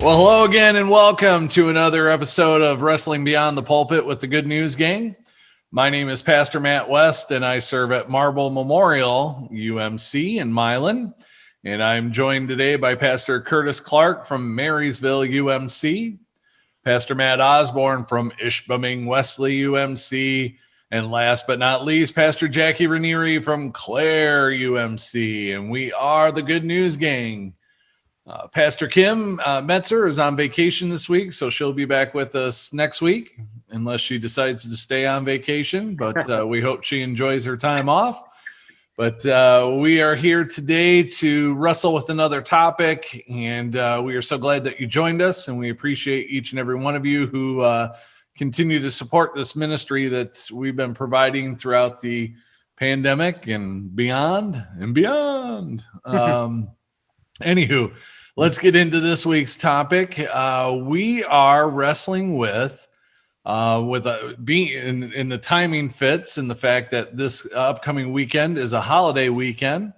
Well, hello again and welcome to another episode of Wrestling Beyond the Pulpit with the Good News Gang. My name is Pastor Matt West and I serve at Marble Memorial UMC in Milan. And I'm joined today by Pastor Curtis Clark from Marysville UMC, Pastor Matt Osborne from Ishpeming Wesley UMC, and last but not least, Pastor Jackie Ranieri from Clare UMC. And we are the Good News Gang. Pastor Kim Metzer is on vacation this week, so she'll be back with us next week, unless she decides to stay on vacation. But we hope she enjoys her time off. But we are here today to wrestle with another topic, and we are so glad that you joined us, and we appreciate each and every one of you who continue to support this ministry that we've been providing throughout the pandemic and beyond and beyond. Anywho, let's get into this week's topic. We are wrestling with being in the timing fits and the fact that this upcoming weekend is a holiday weekend.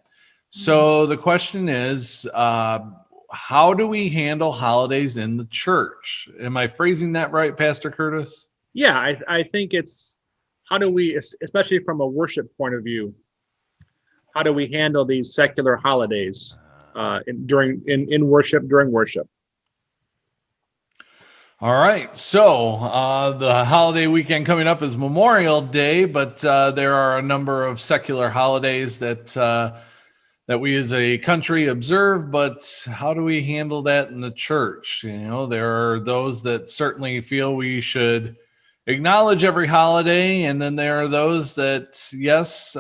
So the question is, how do we handle holidays in the church? Am I phrasing that right, Pastor Curtis? Yeah, I think it's how do we, especially from a worship point of view, how do we handle these secular holidays? In worship, during worship. All right. So the holiday weekend coming up is Memorial Day, but there are a number of secular holidays that we as a country observe. But how do we handle that in the church? You know, there are those that certainly feel we should acknowledge every holiday, and then there are those that, yes,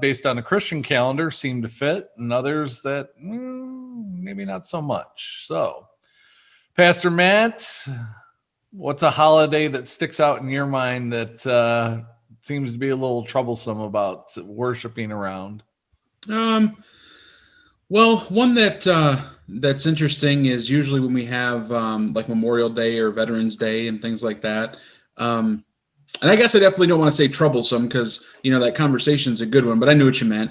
based on the Christian calendar, seem to fit, and others that maybe not so much. So, Pastor Matt, what's a holiday that sticks out in your mind that seems to be a little troublesome about worshiping around? Well, one that's interesting is usually when we have like Memorial Day or Veterans Day and things like that. And I guess I definitely don't want to say troublesome because, that conversation's a good one, but I knew what you meant.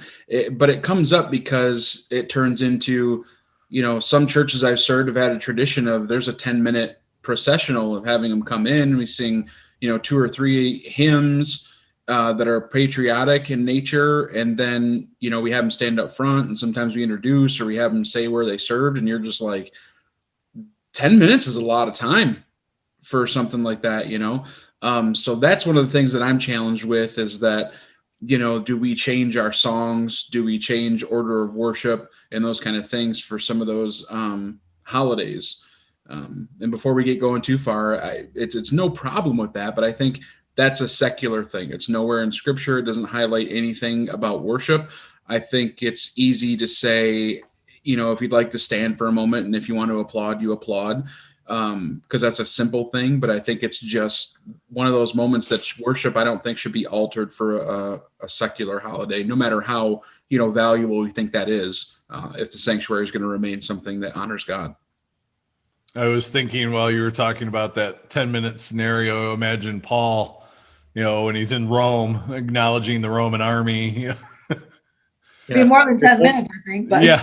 But it comes up because it turns into, some churches I've served have had a tradition of there's a 10-minute processional of having them come in. We sing, 2 or 3 hymns that are patriotic in nature. And then, we have them stand up front and sometimes we introduce or we have them say where they served. And you're just like, 10 minutes is a lot of time for something like that, So that's one of the things that I'm challenged with is that, do we change our songs? Do we change order of worship and those kind of things for some of those holidays? And before we get going too far, it's no problem with that, but I think that's a secular thing. It's nowhere in scripture. It doesn't highlight anything about worship. I think it's easy to say, if you'd like to stand for a moment and if you want to applaud, you applaud. Because that's a simple thing, but I think it's just one of those moments that worship I don't think should be altered for a secular holiday, no matter how valuable we think that is, if the sanctuary is going to remain something that honors God. I was thinking while you were talking about that 10-minute scenario, imagine Paul, when he's in Rome, acknowledging the Roman army. Be more than 10 minutes, I think. But. Yeah.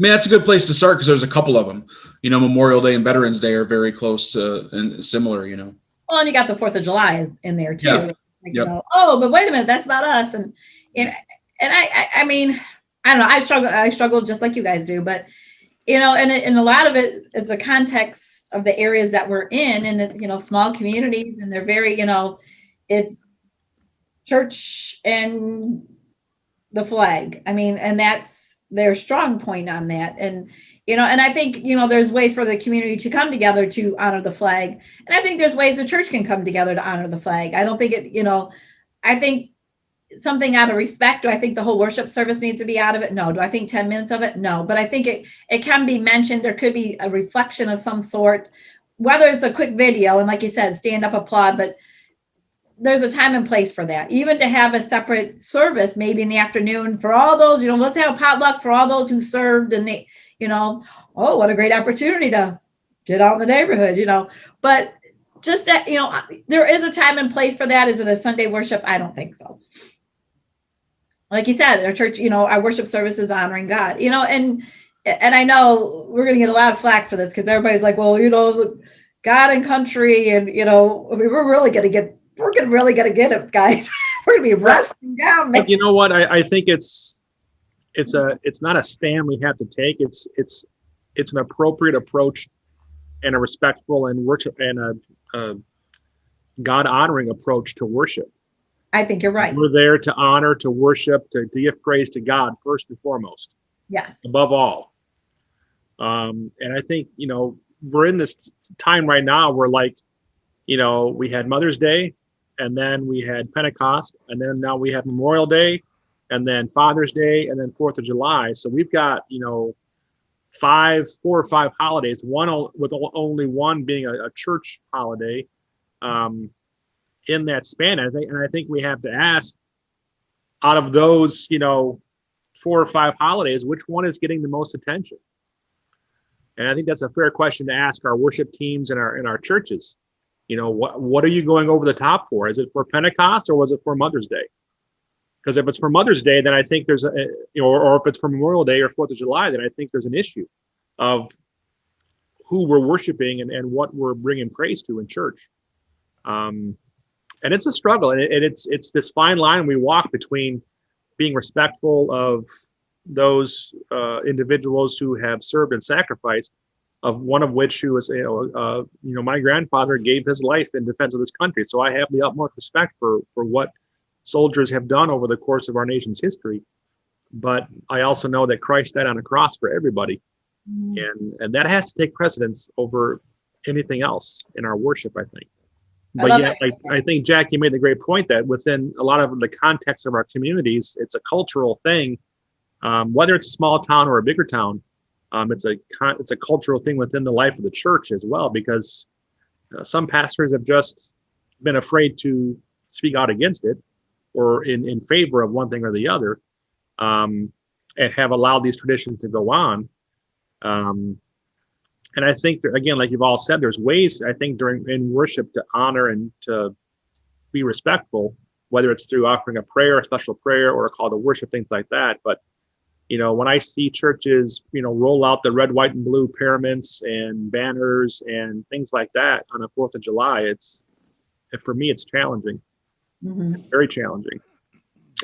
Man, that's a good place to start because there's a couple of them. Memorial Day and Veterans Day are very close and similar, Well, and you got the 4th of July in there too. Yeah. Like, but wait a minute, that's about us. And I mean, I don't know. I struggle just like you guys do, but and a lot of it is the context of the areas that we're in, and small communities, and they're very, it's church and the flag. I mean, and that's their strong point on that. And, and I think, there's ways for the community to come together to honor the flag. And I think there's ways the church can come together to honor the flag. I don't think I think something out of respect. Do I think the whole worship service needs to be out of it? No. Do I think 10 minutes of it? No. But I think it can be mentioned. There could be a reflection of some sort, whether it's a quick video and like you said, stand up, applaud, but there's a time and place for that. Even to have a separate service, maybe in the afternoon for all those, let's have a potluck for all those who served and they, oh, what a great opportunity to get out in the neighborhood, but just that, there is a time and place for that. Is it a Sunday worship? I don't think so. Like you said, our church, our worship service is honoring God, and and I know we're going to get a lot of flack for this because everybody's like, well, God and country, and we're really going to get it, guys. We're going to be wrestling down. But you know what? I think it's not a stand we have to take. It's an appropriate approach and a respectful and worship and a God honoring approach to worship. I think you're right. We're there to honor, to worship, to give praise to God first and foremost. Yes. Above all. And I think, we're in this time right now where we had Mother's Day, and then we had Pentecost, and then now we have Memorial Day, and then Father's Day, and then 4th of July. So we've got, 4 or 5 holidays, one with only one being a church holiday in that span. I think we have to ask, out of those, 4 or 5 holidays, which one is getting the most attention? And I think that's a fair question to ask our worship teams and our churches. What are you going over the top for? Is it for Pentecost or was it for Mother's Day? Because if it's for Mother's Day, then I think there's or if it's for Memorial Day or 4th of July, then I think there's an issue of who we're worshiping and what we're bringing praise to in church. And it's a struggle, and it's this fine line we walk between being respectful of those individuals who have served and sacrificed, of one of which who was, my grandfather gave his life in defense of this country. So I have the utmost respect for what soldiers have done over the course of our nation's history. But I also know that Christ died on a cross for everybody. And that has to take precedence over anything else in our worship, I think. But yet, I think, Jack, you made the great point that within a lot of the context of our communities, it's a cultural thing. Whether it's a small town or a bigger town, it's a cultural thing within the life of the church as well, because some pastors have just been afraid to speak out against it or in favor of one thing or the other, and have allowed these traditions to go on. And I think that, again, like you've all said, there's ways, I think, in worship to honor and to be respectful, whether it's through offering a prayer, a special prayer, or a call to worship, things like that. But when I see churches, roll out the red, white, and blue paraments and banners and things like that on the 4th of July, for me, it's challenging, very challenging,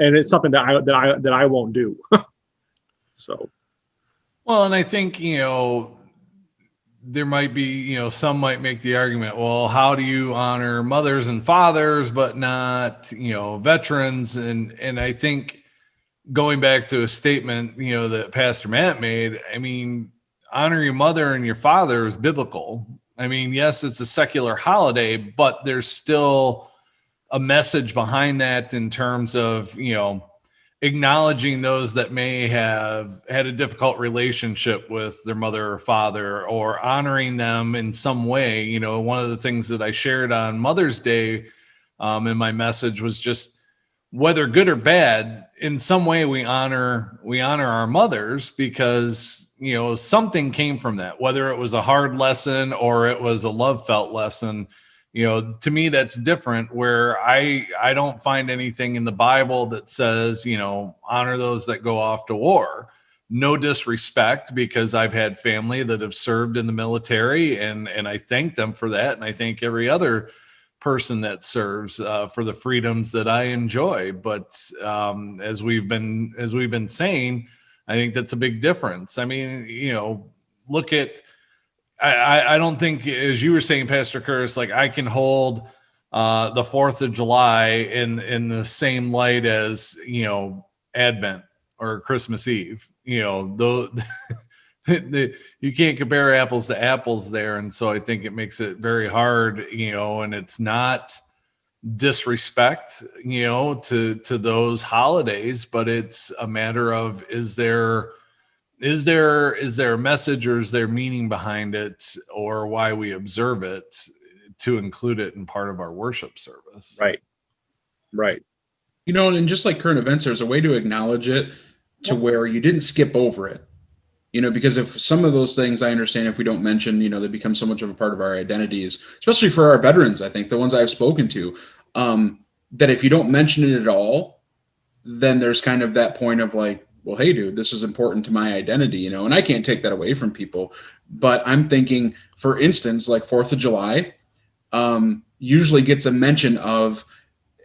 and it's something that I won't do. So, well, and I think there might be some might make the argument, well, how do you honor mothers and fathers but not veterans? And I think, going back to a statement, that Pastor Matt made, I mean, honor your mother and your father is biblical. I mean, yes, it's a secular holiday, but there's still a message behind that in terms of, acknowledging those that may have had a difficult relationship with their mother or father, or honoring them in some way. One of the things that I shared on Mother's Day in my message was just, whether good or bad, in some way we honor our mothers, because something came from that, whether it was a hard lesson or it was a love felt lesson. To me, that's different, where I don't find anything in the Bible that says, honor those that go off to war. No disrespect, because I've had family that have served in the military, and I thank them for that, and I thank every other person that serves for the freedoms that I enjoy. But as we've been saying, I think that's a big difference. I mean, look at, I don't think, as you were saying, Pastor Curtis, like I can hold the 4th of July in the same light as Advent or Christmas Eve. Though you can't compare apples to apples there, and so I think it makes it very hard. And it's not disrespect, to those holidays, but it's a matter of, is there a message, or is there meaning behind it, or why we observe it, to include it in part of our worship service. Right. And just like current events, there's a way to acknowledge it to where you didn't skip over it. Because if some of those things, I understand, if we don't mention, they become so much of a part of our identities, especially for our veterans. I think the ones I've spoken to, that if you don't mention it at all, then there's kind of that point of like, well, hey, dude, this is important to my identity, you know, and I can't take that away from people. But I'm thinking, for instance, like 4th of July usually gets a mention of,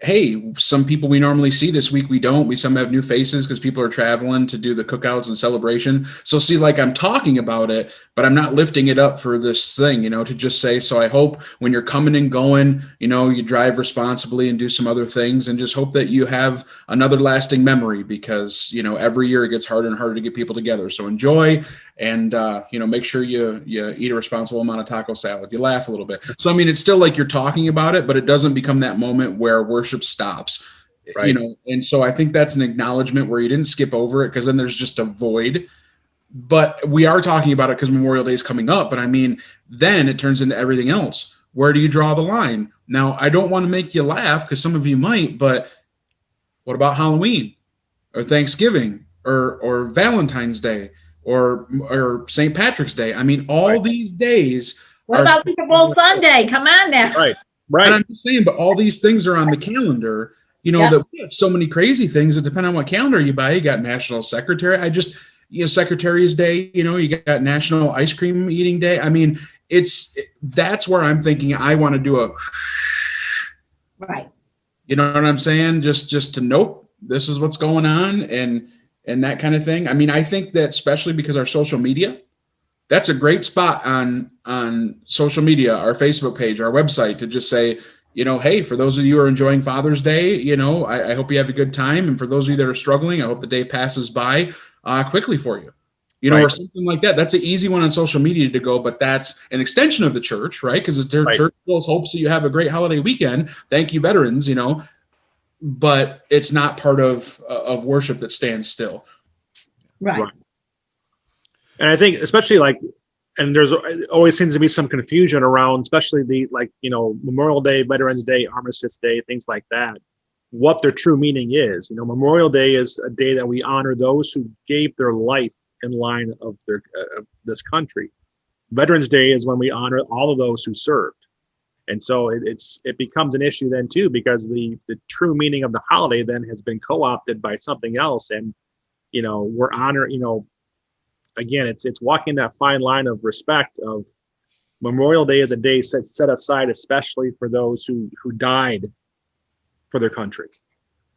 hey, some people we normally see this week, we don't. We some have new faces because people are traveling to do the cookouts and celebration. So see, like I'm talking about it, but I'm not lifting it up for this thing, you know, to just say, so I hope when you're coming and going, you know, you drive responsibly and do some other things, and just hope that you have another lasting memory, because, you know, every year it gets harder and harder to get people together. So enjoy, and, you know, make sure you eat a responsible amount of taco salad. You laugh a little bit. So, I mean, it's still like you're talking about it, but it doesn't become that moment where worship stops, Right. you know? And so I think that's an acknowledgement where you didn't skip over it, because then there's just a void. But we are talking about it because Memorial Day is coming up. But I mean, then it turns into everything else. Where do you draw the line? Now, I don't want to make you laugh, because some of you might, but what about Halloween or Thanksgiving or Valentine's Day or St. Patrick's Day? I mean, all these days. What about Super Bowl Sunday? Come on now. Right. And I'm just saying, but all these things are on the calendar, you know, that we have so many crazy things that depend on what calendar you buy. You got National Secretary. Secretary's Day, you know, you got National Ice Cream Eating Day. I mean, that's where I'm thinking I want to do a, right. You know what I'm saying? Just to nope, this is what's going on, and that kind of thing. I mean, I think that especially because our social media, that's a great spot on social media, our Facebook page, our website, to just say, you know, hey, for those of you who are enjoying Father's Day, you know, I hope you have a good time. And for those of you that are struggling, I hope the day passes by quickly for you, you know, or something like that. That's an easy one on social media to go, but that's an extension of the church, right? Because their church still hopes that you have a great holiday weekend. Thank you, veterans, you know, but it's not part of worship that stands still. Right. And I think especially and there's always seems to be some confusion around, especially the, you know, Memorial Day, Veterans Day, Armistice Day, things like that, what their true meaning is. You know, Memorial Day is a day that we honor those who gave their life in line of this country. Veterans Day is when we honor all of those who served. And so it becomes an issue then too, because the true meaning of the holiday then has been co-opted by something else. And, you know, we're you know, again, it's walking that fine line of respect of Memorial Day is a day set aside especially for those who died for their country,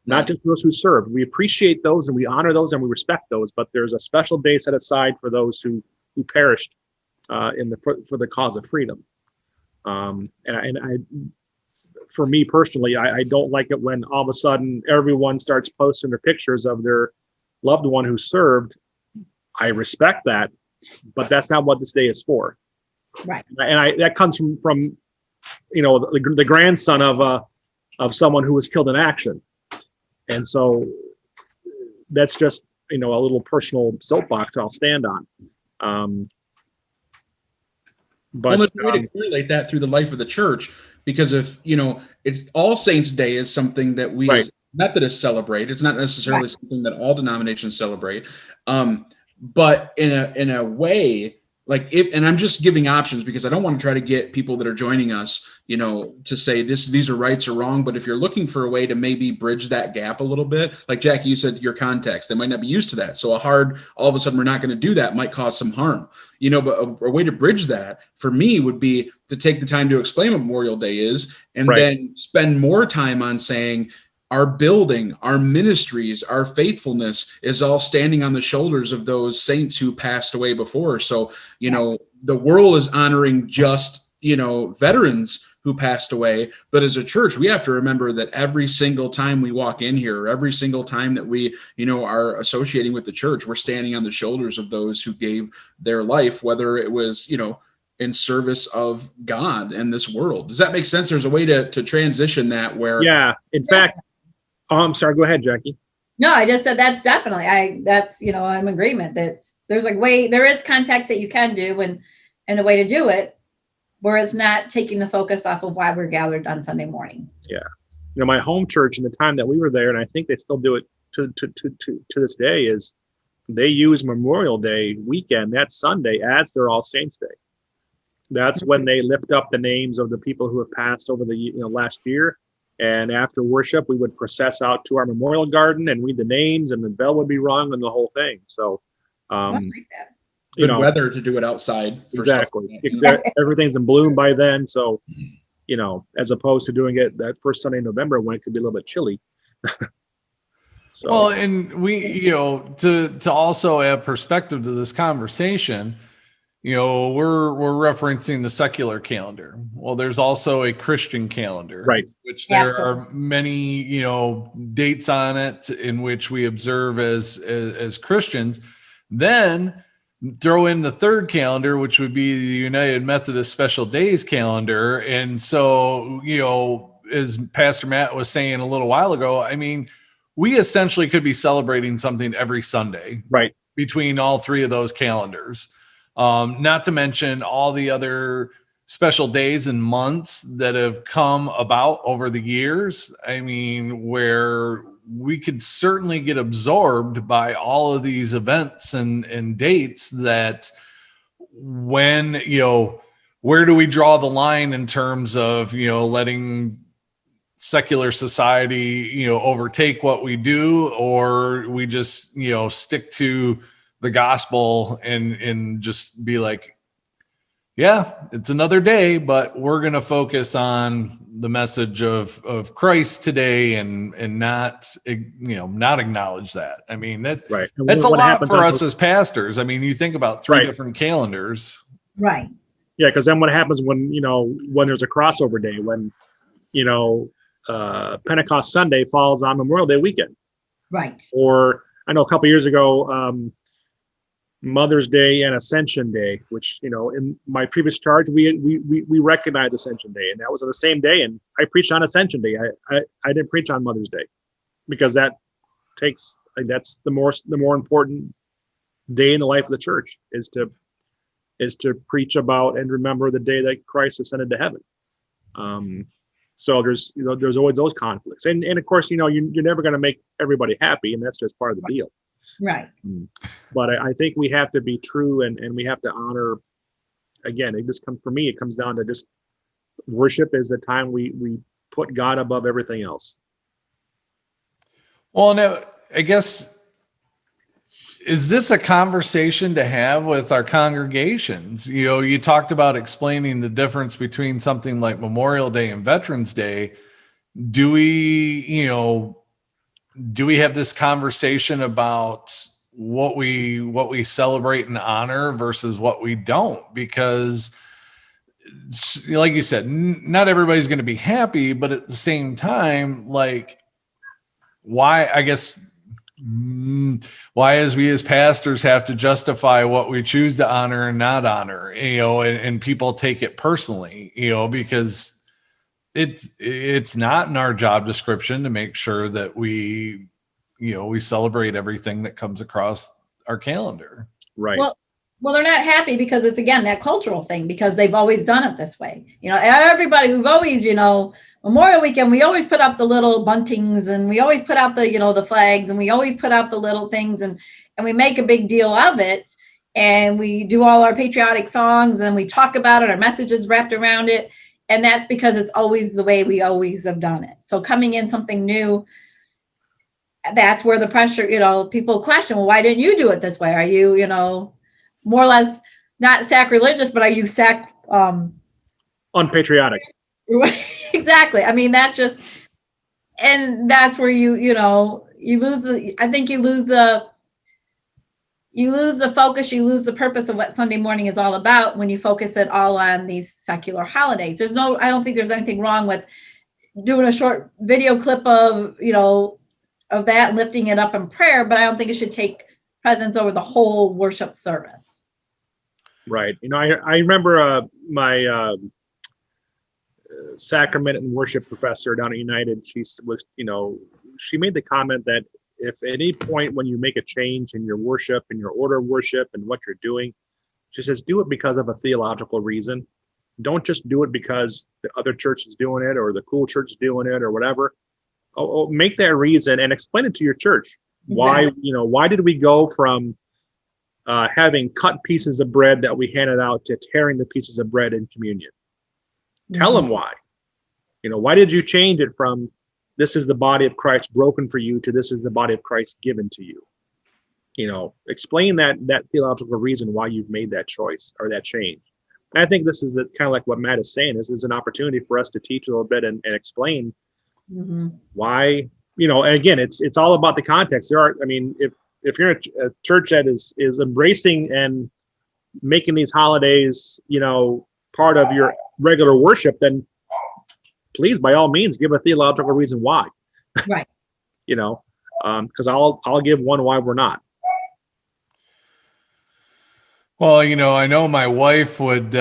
not just those who served. We appreciate those and we honor those and we respect those, but there's a special day set aside for those who perished for the cause of freedom. And I, for me personally, I don't like it when all of a sudden everyone starts posting their pictures of their loved one who served. I respect that, but that's not what this day is for. Right. And that comes from you know, the grandson of someone who was killed in action. And so that's just, you know, a little personal soapbox I'll stand on. But there's a way to correlate that through the life of the church, because if, you know, it's All Saints Day is something that we as Methodists celebrate. It's not necessarily something that all denominations celebrate. But in a way, like and I'm just giving options because I don't want to try to get people that are joining us, you know, to say these are rights or wrong. But if you're looking for a way to maybe bridge that gap a little bit, like Jackie, you said, your context, they might not be used to that. So all of a sudden we're not going to do that might cause some harm, you know, but a way to bridge that for me would be to take the time to explain what Memorial Day is, and then spend more time on saying, our building, our ministries, our faithfulness is all standing on the shoulders of those saints who passed away before. So, you know, the world is honoring just, you know, veterans who passed away. But as a church, we have to remember that every single time we walk in here, every single time that we, you know, are associating with the church, we're standing on the shoulders of those who gave their life, whether it was, you know, in service of God and this world. Does that make sense? There's a way to transition that where. Yeah, in fact, I'm sorry. Go ahead, Jackie. No, I just said that's definitely, that's, you know, I'm in agreement that there is context that you can do and a way to do it where it's not taking the focus off of why we're gathered on Sunday morning. Yeah. You know, my home church in the time that we were there, and I think they still do it to this day, is they use Memorial Day weekend, that Sunday, as their All Saints Day. That's when they lift up the names of the people who have passed over the last year. And after worship, we would process out to our memorial garden and read the names, and the bell would be rung and the whole thing. So, I like that. Good weather to do it outside. For exactly. Stuff like that, Everything's in bloom by then. So, as opposed to doing it that first Sunday in November when it could be a little bit chilly. So. Well, and we, to also add perspective to this conversation, we're referencing the secular calendar. Well, there's also a Christian calendar, right? Which there are many, dates on it in which we observe as Christians. Then throw in the third calendar, which would be the United Methodist Special Days calendar. And so, as Pastor Matt was saying a little while ago, I mean, we essentially could be celebrating something every Sunday, right, between all three of those calendars. Not to mention all the other special days and months that have come about over the years. I mean, where we could certainly get absorbed by all of these events and dates that when, where do we draw the line in terms of, letting secular society, overtake what we do, or we just, stick to the gospel and just be like, yeah, it's another day, but we're going to focus on the message of Christ today and not, not acknowledge that. I mean, that's a lot for us as pastors. I mean, you think about three different calendars. Right. Yeah. Cause then what happens when there's a crossover day, when, Pentecost Sunday falls on Memorial Day weekend. Right. Or I know a couple of years ago, Mother's Day and Ascension Day, which, in my previous charge, we recognized Ascension Day, and that was on the same day. And I preached on Ascension Day. I didn't preach on Mother's Day, because that's the more important day in the life of the church is to preach about and remember the day that Christ ascended to heaven. So there's always those conflicts, and of course, you're never going to make everybody happy, and that's just part of the deal. Right. But I think we have to be true, and we have to honor. Again, it comes down to just worship is the time we put God above everything else. Well, no, I guess, is this a conversation to have with our congregations? You talked about explaining the difference between something like Memorial Day and Veterans Day. Do we have this conversation about what we celebrate and honor versus what we don't? Because, like you said, not everybody's going to be happy, but at the same time, like, why as we as pastors have to justify what we choose to honor and not honor, and people take it personally, because it's not in our job description to make sure that we celebrate everything that comes across our calendar. Right. Well, they're not happy because it's, again, that cultural thing, because they've always done it this way. Everybody, we've always, Memorial Weekend, we always put up the little buntings, and we always put out the, the flags, and we always put out the little things, and we make a big deal of it, and we do all our patriotic songs, and we talk about it, our messages wrapped around it. And that's because it's always the way we always have done it. So coming in something new, that's where the pressure, people question, well, why didn't you do it this way? Are you, more or less not sacrilegious, but are you unpatriotic? Exactly. I mean, that's just, and that's where you lose the focus, you lose the purpose of what Sunday morning is all about when you focus it all on these secular holidays. I don't think there's anything wrong with doing a short video clip of that and lifting it up in prayer, but I don't think it should take precedence over the whole worship service. Right. I remember my sacrament and worship professor down at United. She made the comment that if at any point when you make a change in your worship and your order of worship and what you're doing, she says, do it because of a theological reason. Don't just do it because the other church is doing it or the cool church is doing it or whatever. Make that reason and explain it to your church. Exactly. Why did we go from having cut pieces of bread that we handed out to tearing the pieces of bread in communion? Mm-hmm. Tell them why. Why did you change it from this is the body of Christ broken for you, to this is the body of Christ given to you. Explain that theological reason why you've made that choice or that change. And I think this is kind of like what Matt is saying. This is an opportunity for us to teach a little bit and explain why, and again, it's all about the context. If you're a church that is embracing and making these holidays, part of your regular worship, then please, by all means, give a theological reason why. Right. Because I'll give one why we're not. Well, I know my wife would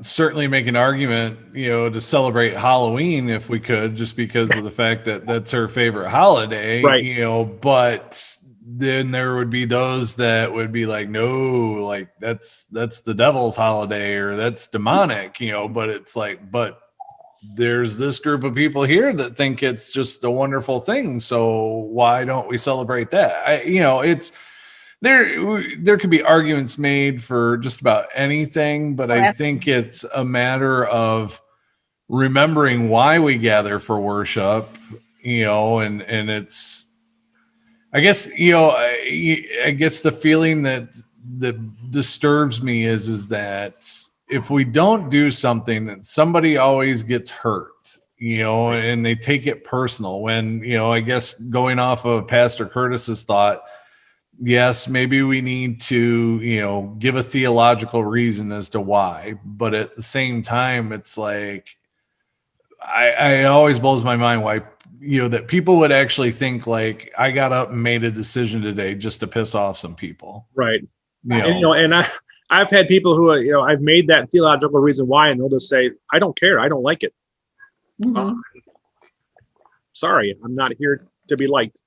certainly make an argument, to celebrate Halloween if we could, just because of the fact that that's her favorite holiday, right. But then there would be those that would be like, no, like that's the devil's holiday, or that's demonic, but it's like, but there's this group of people here that think it's just a wonderful thing. So why don't we celebrate that? It's, there could be arguments made for just about anything, but I think it's a matter of remembering why we gather for worship, and it's, I guess the feeling that disturbs me is that if we don't do something, somebody always gets hurt, and they take it personal when, I guess going off of Pastor Curtis's thought, yes, maybe we need to, give a theological reason as to why, but at the same time, it's like, I always blows my mind why, that people would actually think like, I got up and made a decision today just to piss off some people. Right. And I've had people who, I've made that theological reason why, and they'll just say, I don't care. I don't like it. Sorry, I'm not here to be liked.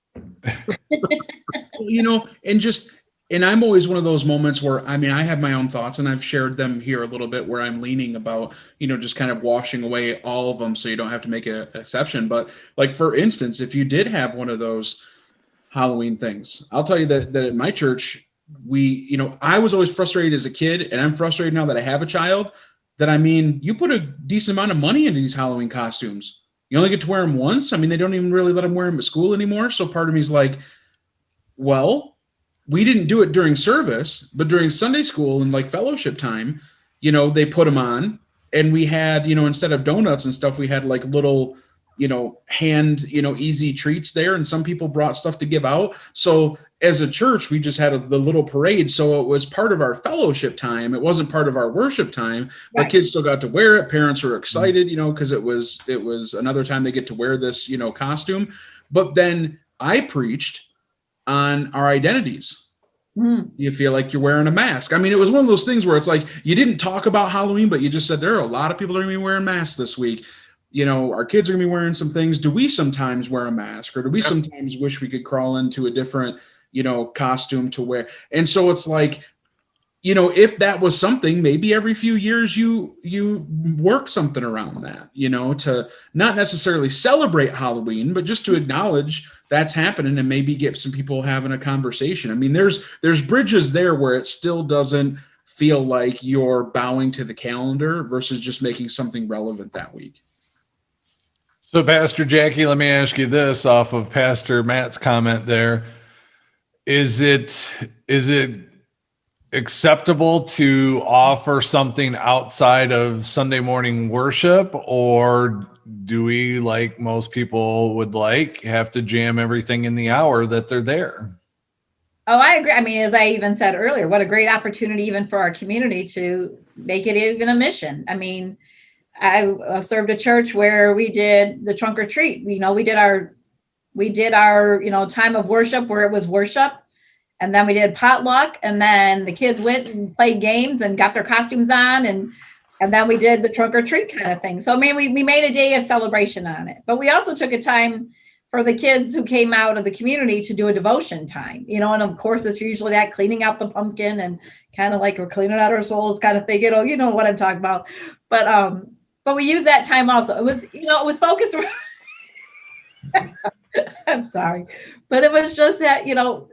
And I'm always one of those moments where, I have my own thoughts, and I've shared them here a little bit, where I'm leaning about, just kind of washing away all of them so you don't have to make an exception. But like, for instance, if you did have one of those Halloween things, I'll tell you that at my church, I was always frustrated as a kid, and I'm frustrated now that I have a child, that, you put a decent amount of money into these Halloween costumes. You only get to wear them once. They don't even really let them wear them at school anymore. So part of me is like, well, we didn't do it during service, but during Sunday school and like fellowship time, they put them on, and we had, instead of donuts and stuff, we had like little, hand, easy treats there. And some people brought stuff to give out. So as a church, we just had the little parade. So it was part of our fellowship time. It wasn't part of our worship time, but kids still got to wear it. Parents were excited, because it was another time they get to wear this, costume. But then I preached on our identities. You feel like you're wearing a mask. It was one of those things where it's like, you didn't talk about Halloween, but you just said there are a lot of people that are going to be wearing masks this week. Our kids are going to be wearing some things. Do we sometimes wear a mask, or do we sometimes wish we could crawl into a different, costume to wear? And so it's like, if that was something, maybe every few years you work something around that, to not necessarily celebrate Halloween, but just to acknowledge that's happening and maybe get some people having a conversation. There's bridges there where it still doesn't feel like you're bowing to the calendar versus just making something relevant that week. So, Pastor Jackie, let me ask you this off of Pastor Matt's comment there. Is it acceptable to offer something outside of Sunday morning worship, or do we, like most people would like, have to jam everything in the hour that they're there? Oh, I agree. As I even said earlier, what a great opportunity even for our community to make it even a mission. I served a church where we did the trunk or treat. We did our time of worship where it was worship. And then we did potluck, and then the kids went and played games and got their costumes on. And then we did the trunk or treat kind of thing. So, we made a day of celebration on it, but we also took a time for the kids who came out of the community to do a devotion time, and of course, it's usually that cleaning out the pumpkin and kind of like we're cleaning out our souls kind of thing, you know what I'm talking about. But we use that time also. It was focused around I'm sorry, but it was just that,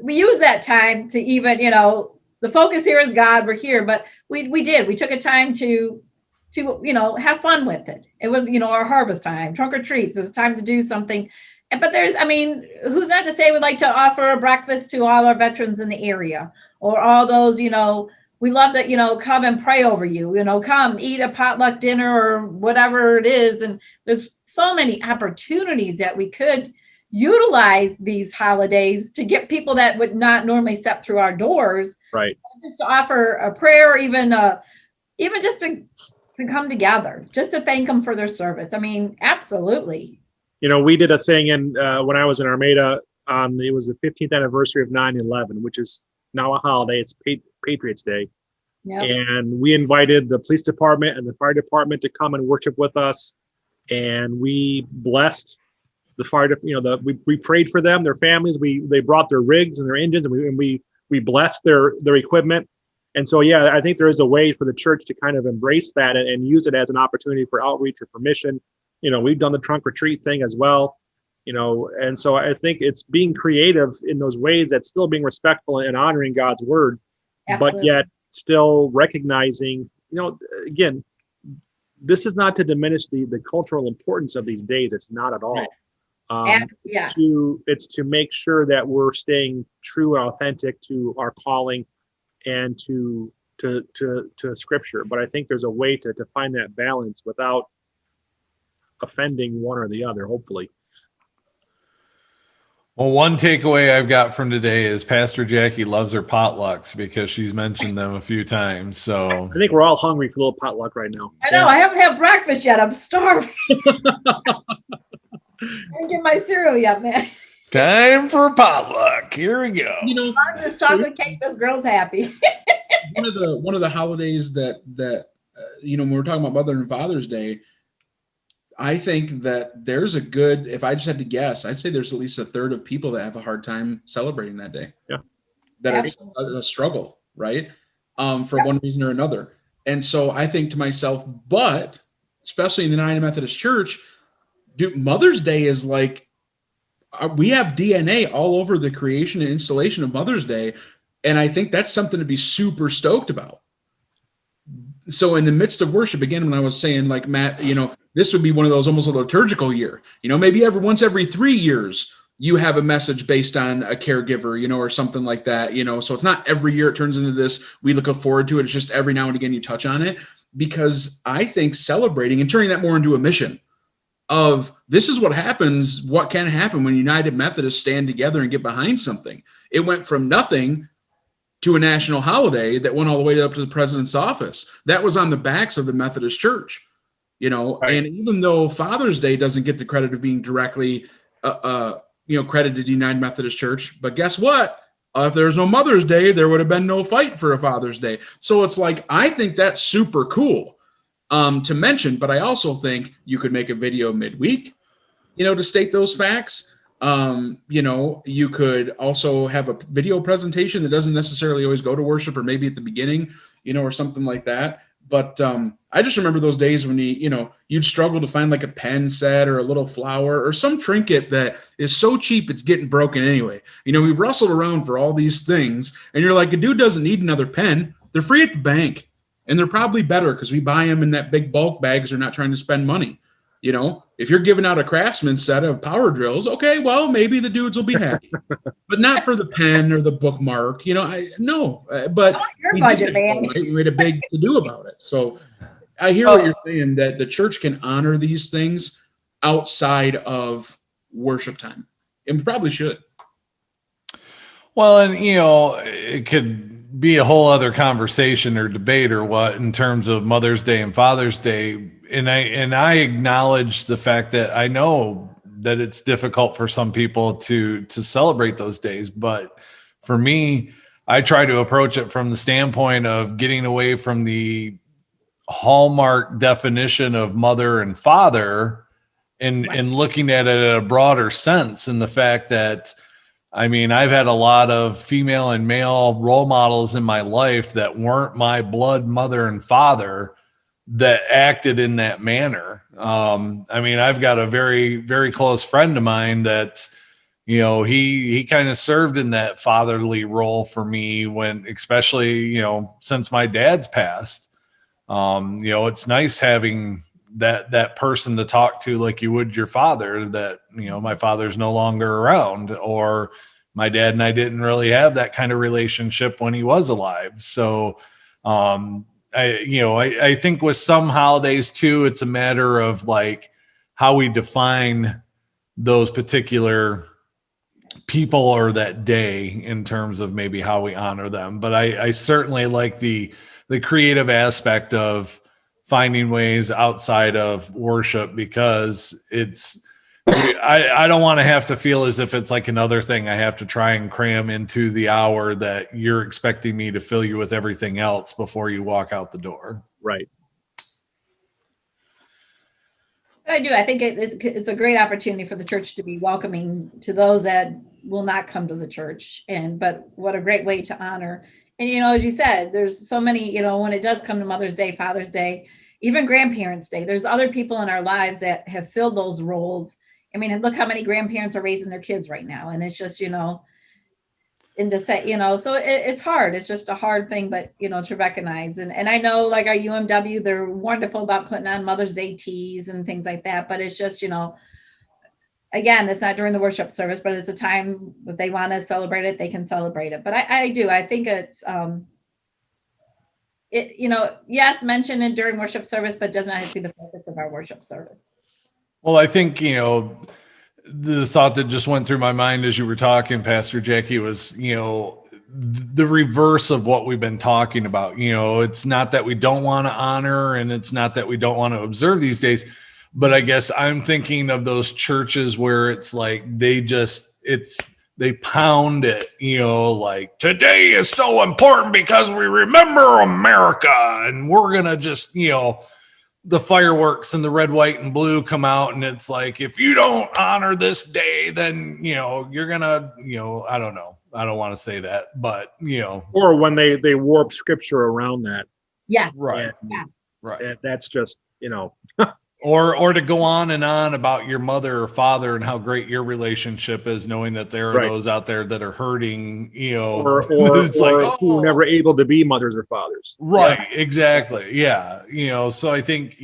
we use that time to even, the focus here is God, we're here, but we took a time to have fun with it. It was, our harvest time, trunk or treats. It was time to do something, But I mean, who's not to say we'd like to offer a breakfast to all our veterans in the area, or all those, we love to, come and pray over you, come eat a potluck dinner or whatever it is. And there's so many opportunities that we could utilize these holidays to get people that would not normally step through our doors. Right. Just to offer a prayer, even just to come together, just to thank them for their service. I mean, absolutely. We did a thing when I was in Armada. It was the 15th anniversary of 9/11, which is now a holiday. It's Patriots Day. Yep. And we invited the police department and the fire department to come and worship with us. And we blessed the fire. We prayed for them, their families. They brought their rigs and their engines, and we blessed their equipment. And so, yeah, I think there is a way for the church to kind of embrace that and use it as an opportunity for outreach or for mission. We've done the trunk or treat thing as well. And so I think it's being creative in those ways that's still being respectful and honoring God's word, Absolutely. but yet still recognizing, again, this is not to diminish the cultural importance of these days. It's not at all. It's to make sure that we're staying true and authentic to our calling and to Scripture. But I think there's a way to find that balance without offending one or the other, hopefully. Well, one takeaway I've got from today is Pastor Jackie loves her potlucks because she's mentioned them a few times. So I think we're all hungry for a little potluck right now. I know. I haven't had breakfast yet. I'm starving. I didn't get my cereal yet, man. Time for potluck. Here we go. This chocolate cake, this girl's happy. one of the holidays that when we're talking about Mother and Father's Day, I think that there's if I just had to guess, I'd say there's at least a third of people that have a hard time celebrating that day. Yeah. That it's a struggle, right? For one reason or another. And so I think to myself, but especially in the United Methodist Church, Mother's Day is like, we have DNA all over the creation and installation of Mother's Day. And I think that's something to be super stoked about. So in the midst of worship, again, when I was saying, like, Matt, this would be one of those almost a liturgical year. Maybe once every 3 years, you have a message based on a caregiver, or something like that, So it's not every year it turns into this, we look forward to it. It's just every now and again you touch on it, because I think celebrating and turning that more into a mission of this is what happens, what can happen when United Methodists stand together and get behind something. It went from nothing to a national holiday that went all the way up to the president's office. That was on the backs of the Methodist Church, right. And even though Father's Day doesn't get the credit of being directly, credited to United Methodist Church, but guess what? If there's no Mother's Day, there would have been no fight for a Father's Day. So it's like, I think that's super cool to mention, but I also think you could make a video midweek, to state those facts. You could also have a video presentation that doesn't necessarily always go to worship, or maybe at the beginning, or something like that. But I just remember those days when you'd struggle to find like a pen set or a little flower or some trinket that is so cheap it's getting broken anyway. We wrestled around for all these things, and you're like, a dude doesn't need another pen. They're free at the bank, and they're probably better because we buy them in that big bulk bag because they're not trying to spend money. If you're giving out a Craftsman set of power drills, okay, well, maybe the dudes will be happy, but not for the pen or the bookmark. But your budget, man. We made a big to do about it. So I hear what you're saying, that the church can honor these things outside of worship time, and we probably should. Well, and it could be a whole other conversation or debate or what in terms of Mother's Day and Father's Day. And I acknowledge the fact that I know that it's difficult for some people to celebrate those days. But for me, I try to approach it from the standpoint of getting away from the hallmark definition of mother and father and looking at it in a broader sense. And the fact that, I've had a lot of female and male role models in my life that weren't my blood mother and father that acted in that manner. I've got a very, very close friend of mine that, he kind of served in that fatherly role for me especially, since my dad's passed. It's nice having that person to talk to like you would your father, that, my father's no longer around, or my dad and I didn't really have that kind of relationship when he was alive. So, I think with some holidays too, it's a matter of like how we define those particular people or that day in terms of maybe how we honor them. But I certainly like the creative aspect of finding ways outside of worship, because I don't want to have to feel as if it's like another thing I have to try and cram into the hour that you're expecting me to fill you with everything else before you walk out the door. Right. I do. I think it's a great opportunity for the church to be welcoming to those that will not come to the church. But what a great way to honor. And, as you said, there's so many, when it does come to Mother's Day, Father's Day, even Grandparents' Day, there's other people in our lives that have filled those roles. I mean, look how many grandparents are raising their kids right now. And it's just, and to say, so it's hard. It's just a hard thing, but, to recognize. And I know like our UMW, they're wonderful about putting on Mother's Day teas and things like that. But it's just, again, it's not during the worship service, but it's a time that they want to celebrate it, they can celebrate it. But I think it's, yes, mention it during worship service, but does not have to be the focus of our worship service. Well, I think, the thought that just went through my mind as you were talking, Pastor Jackie, was, the reverse of what we've been talking about. It's not that we don't want to honor, and it's not that we don't want to observe these days, but I guess I'm thinking of those churches where it's like they pound it, like today is so important because we remember America, and we're going to just, the fireworks and the red, white, and blue come out, and it's like, if you don't honor this day, then, you're going to, I don't know. I don't want to say that, but, Or when they warp scripture around that. Yes. Right. Yeah. Right. That's just, Or to go on and on about your mother or father and how great your relationship is, knowing that there are those out there that are hurting, or it's who were never able to be mothers or fathers. Right. Yeah. Exactly. Yeah. So I think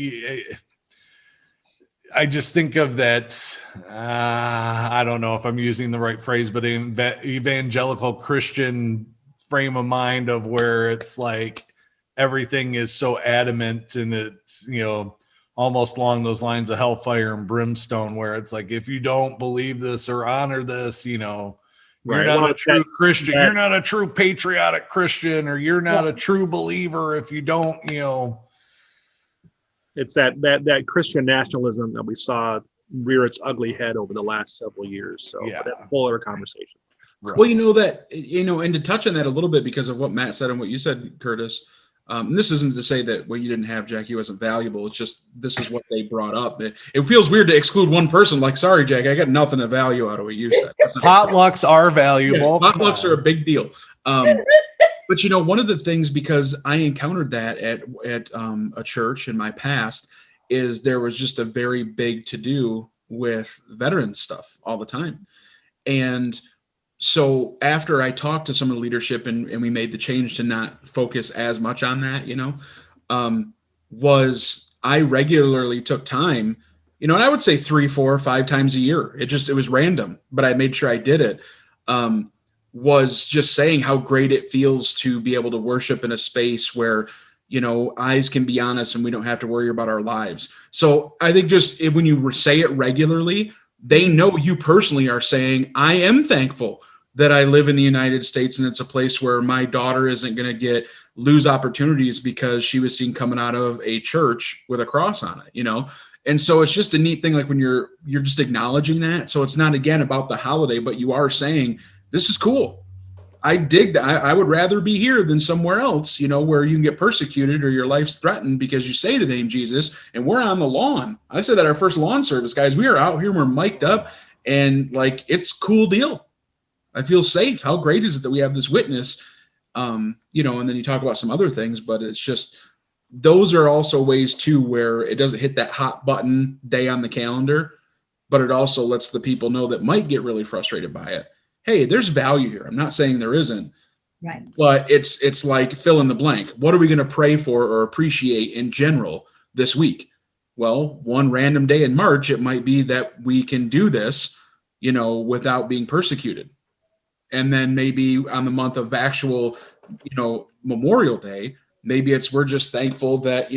I just think of that. I don't know if I'm using the right phrase, but evangelical Christian frame of mind of where it's like everything is so adamant, and it's, almost along those lines of hellfire and brimstone, where it's like, if you don't believe this or honor this, you're not a true Christian. You're not a true patriotic Christian, or you're not a true believer if you don't, It's that Christian nationalism that we saw rear its ugly head over the last several years. So that's a whole other conversation. Right. Well, and to touch on that a little bit, because of what Matt said and what you said, Curtis, and this isn't to say that what you didn't have, Jackie, wasn't valuable. It's just, this is what they brought up. It feels weird to exclude one person. Like, sorry, Jackie, I got nothing of value out of what you said. Potlucks are valuable. Yeah, potlucks are a big deal. But one of the things, because I encountered that at a church in my past, is there was just a very big to-do with veterans stuff all the time. And so after I talked to some of the leadership and we made the change to not focus as much on that, was I regularly took time, and I would say 3, 4, 5 times a year. It was random, but I made sure I did it. Was just saying how great it feels to be able to worship in a space where, eyes can be on us and we don't have to worry about our lives. So I think when you say it regularly, they know you personally are saying, I am thankful that I live in the United States, and it's a place where my daughter isn't going to lose opportunities because she was seen coming out of a church with a cross on it, And so it's just a neat thing, like when you're just acknowledging that. So it's not, again, about the holiday, but you are saying, this is cool. I dig that. I would rather be here than somewhere else, where you can get persecuted or your life's threatened because you say the name Jesus, and we're on the lawn. I said at our first lawn service, guys, we are out here, we're mic'd up, and like, it's a cool deal. I feel safe. How great is it that we have this witness? And then you talk about some other things, but it's just, those are also ways too, where it doesn't hit that hot button day on the calendar, but it also lets the people know that might get really frustrated by it. Hey, there's value here. I'm not saying there isn't, right? But it's like fill in the blank. What are we going to pray for or appreciate in general this week? Well, one random day in March, it might be that we can do this, without being persecuted. And then maybe on the month of actual, Memorial Day, maybe we're just thankful that,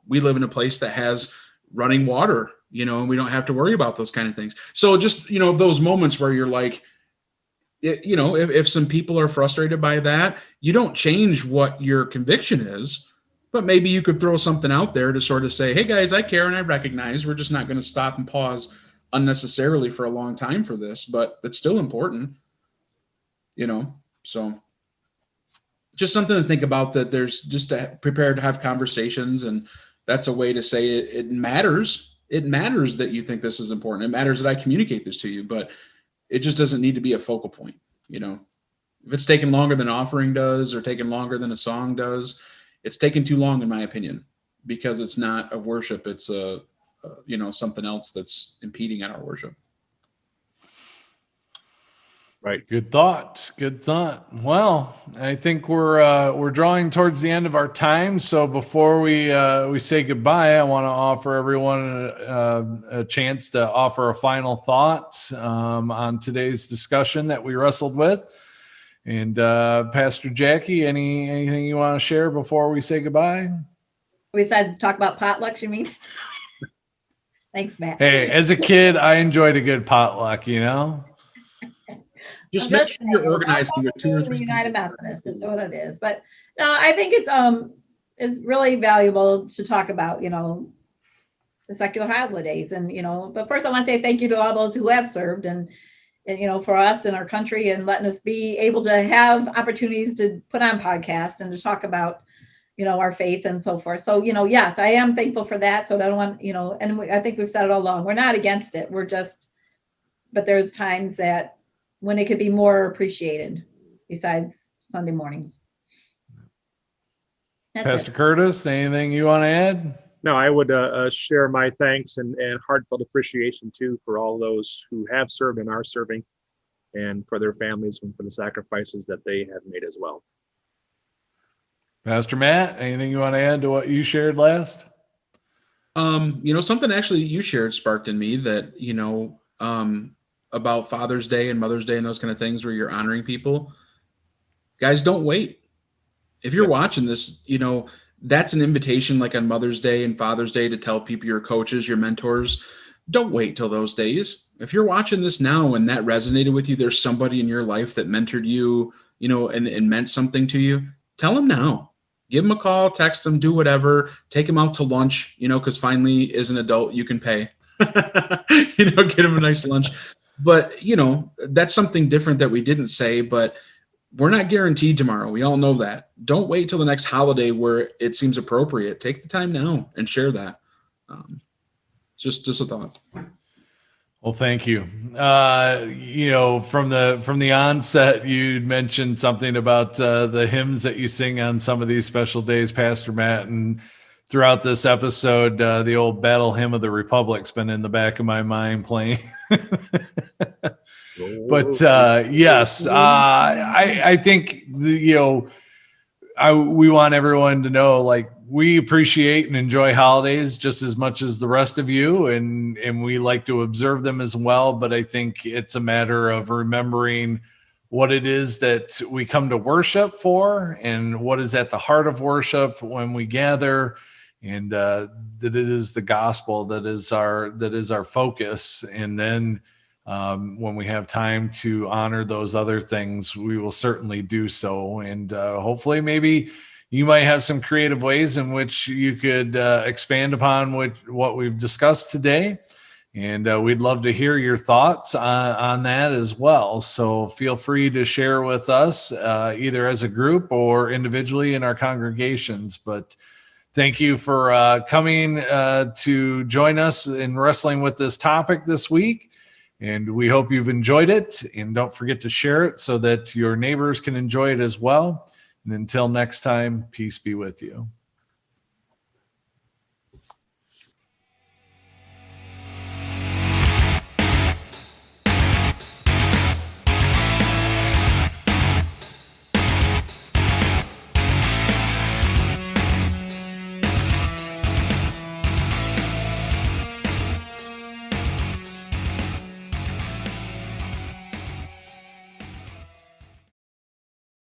we live in a place that has running water, and we don't have to worry about those kind of things. So just, those moments where you're like, if some people are frustrated by that, you don't change what your conviction is, but maybe you could throw something out there to sort of say, hey guys, I care and I recognize we're just not going to stop and pause unnecessarily for a long time for this, but it's still important, so just something to think about, that there's just prepared to have conversations. And that's a way to say it matters. It matters that you think this is important. It matters that I communicate this to you, but it just doesn't need to be a focal point. If it's taken longer than offering does, or taken longer than a song does, it's taken too long, in my opinion, because it's not of worship. It's something else that's impeding on our worship. Right. Good thought. Good thought. Well, I think we're drawing towards the end of our time. So before we say goodbye, I want to offer everyone a chance to offer a final thought on today's discussion that we wrestled with. And Pastor Jackie, anything you want to share before we say goodbye? Besides talk about potlucks, you mean? Thanks, Matt. Hey, as a kid, I enjoyed a good potluck, Just make sure you're organizing with 2 or 3 United Methodist is what it is. But no, I think it's really valuable to talk about, the secular holidays. And, but first I want to say thank you to all those who have served and for us in our country, and letting us be able to have opportunities to put on podcasts and to talk about, our faith and so forth. So, yes, I am thankful for that. So I don't want, and I think we've said it all along, we're not against it. But there's times that when it could be more appreciated besides Sunday mornings. That's Pastor Curtis, anything you want to add? No, I would share my thanks and heartfelt appreciation too for all those who have served and are serving, and for their families and for the sacrifices that they have made as well. Pastor Matt, anything you want to add to what you shared last? Something actually you shared sparked in me that, about Father's Day and Mother's Day and those kind of things where you're honoring people. Guys, don't wait. If you're watching this, that's an invitation, like on Mother's Day and Father's Day, to tell people, your coaches, your mentors, don't wait till those days. If you're watching this now and that resonated with you, there's somebody in your life that mentored you, and meant something to you, tell them now. Give them a call, text them, do whatever, take them out to lunch, because finally, as an adult, you can pay, get them a nice lunch. But, that's something different that we didn't say, but we're not guaranteed tomorrow. We all know that. Don't wait till the next holiday where it seems appropriate. Take the time now and share that. Just a thought. Well, thank you. From the onset, you mentioned something about the hymns that you sing on some of these special days, Pastor Matt, and throughout this episode, the old Battle Hymn of the Republic's been in the back of my mind playing. But yes, I think we want everyone to know, like, we appreciate and enjoy holidays just as much as the rest of you, and we like to observe them as well. But I think it's a matter of remembering what it is that we come to worship for, and what is at the heart of worship when we gather, and that it is the gospel that is our focus. And then when we have time to honor those other things, we will certainly do so. And hopefully maybe you might have some creative ways in which you could expand upon what we've discussed today. And we'd love to hear your thoughts on that as well. So feel free to share with us either as a group or individually in our congregations. But thank you for coming to join us in wrestling with this topic this week. And we hope you've enjoyed it. And don't forget to share it so that your neighbors can enjoy it as well. And until next time, peace be with you.